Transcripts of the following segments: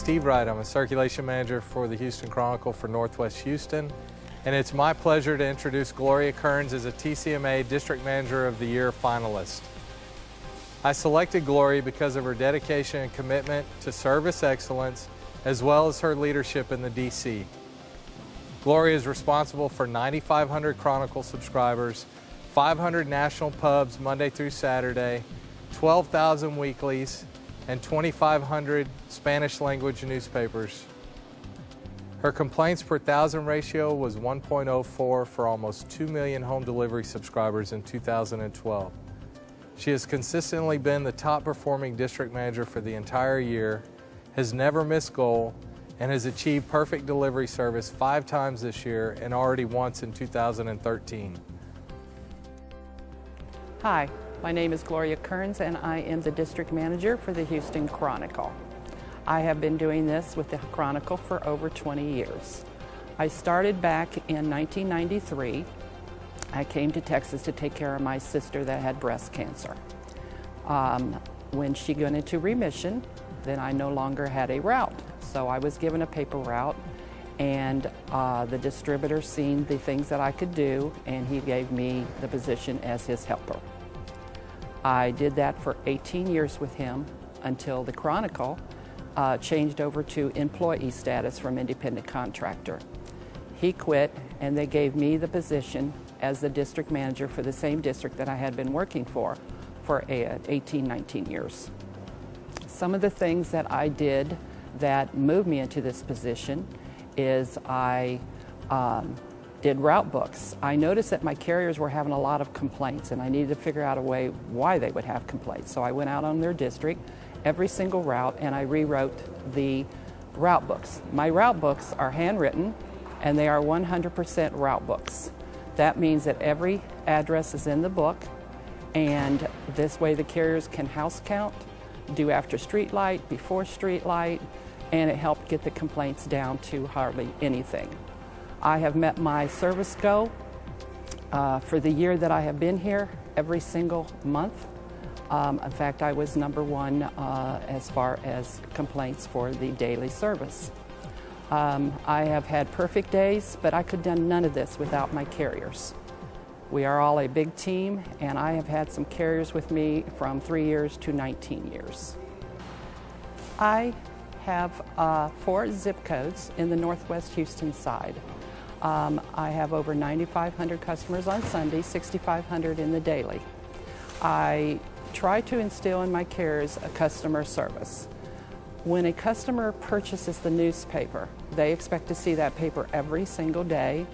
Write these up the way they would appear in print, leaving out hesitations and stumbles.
Steve Wright. I'm a circulation manager for the Houston Chronicle for Northwest Houston, and it's my pleasure to introduce Gloria Kearns as a TCMA District Manager of the Year finalist. I selected Gloria because of her dedication and commitment to service excellence, as well as her leadership in the DC. Gloria is responsible for 9,500 Chronicle subscribers, 500 national pubs Monday through Saturday, 12,000 weeklies, and 2,500 Spanish language newspapers. Her complaints per thousand ratio was 1.04 for almost 2 million home delivery subscribers in 2012. She has consistently been the top performing district manager for the entire year, has never missed goal, and has achieved perfect delivery service 5 times this year and already once in 2013. Hi, my name is Gloria Kearns and I am the District Manager for the Houston Chronicle. I have been doing this with the Chronicle for over 20 years. I started back in 1993. I came to Texas to take care of my sister that had breast cancer. When she went into remission, then I no longer had a route. So I was given a paper route, and the distributor seen the things that I could do, and he gave me the position as his helper. I did that for 18 years with him until the Chronicle changed over to employee status from independent contractor. He quit, and they gave me the position as the district manager for the same district that I had been working for 18, 19 years. Some of the things that I did that moved me into this position is I did route books. I noticed that my carriers were having a lot of complaints, and I needed to figure out a way why they would have complaints. So I went out on their district, every single route, and I rewrote the route books. My route books are handwritten, and they are 100% route books. That means that every address is in the book, and this way the carriers can house count, do after street light, before street light, and it helped get the complaints down to hardly anything. I have met my service goal for the year that I have been here every single month. In fact, I was #1 as far as complaints for the daily service. I have had perfect days, but I could have done none of this without my carriers. We are all a big team, and I have had some carriers with me from 3 years to 19 years. I have 4 zip codes in the Northwest Houston side. I have over 9,500 customers on Sunday, 6,500 in the daily. I try to instill in my carriers a customer service. When a customer purchases the newspaper, they expect to see that paper every single day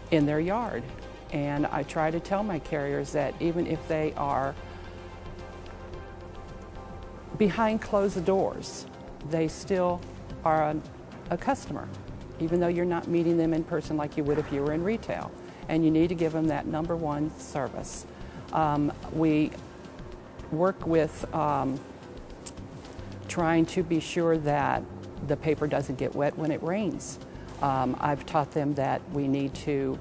in their yard. And I try to tell my carriers that even if they are behind closed doors, they still are a customer, even though you're not meeting them in person like you would if you were in retail. And you need to give them that #1 service. We work with trying to be sure that the paper doesn't get wet when it rains. I've taught them that we need to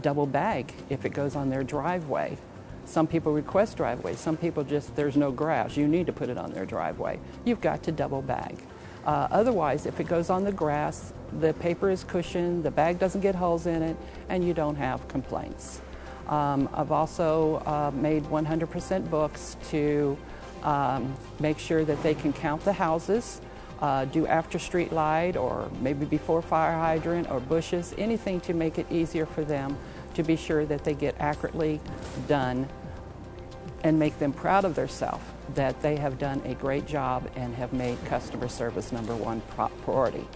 double bag if it goes on their driveway. Some people request driveways. Some people just, there's no grass. You need to put it on their driveway. You've got to double bag. Otherwise, if it goes on the grass, the paper is cushioned, the bag doesn't get holes in it, and you don't have complaints. I've also made 100% books to make sure that they can count the houses, do after street light or maybe before fire hydrant or bushes, anything to make it easier for them to be sure that they get accurately done and make them proud of themselves that they have done a great job and have made customer service #1 priority.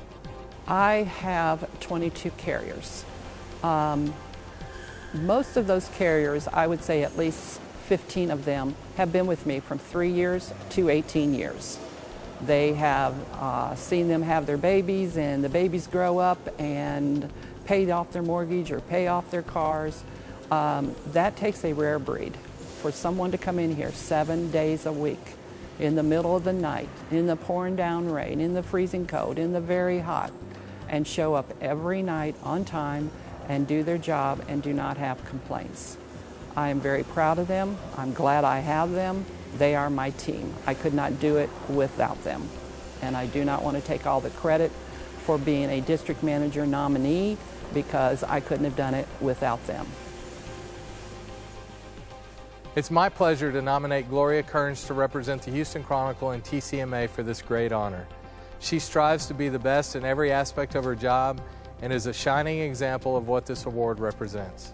I have 22 carriers. Most of those carriers, I would say at least 15 of them, have been with me from 3 years to 18 years. They have seen them have their babies, and the babies grow up and pay off their mortgage or pay off their cars. That takes a rare breed. For someone to come in here 7 days a week, in the middle of the night, in the pouring down rain, in the freezing cold, in the very hot, and show up every night on time and do their job and do not have complaints. I am very proud of them. I'm glad I have them. They are my team. I could not do it without them. and I do not want to take all the credit for being a district manager nominee, because I couldn't have done it without them. It's my pleasure to nominate Gloria Kearns to represent the Houston Chronicle and TCMA for this great honor. She strives to be the best in every aspect of her job and is a shining example of what this award represents.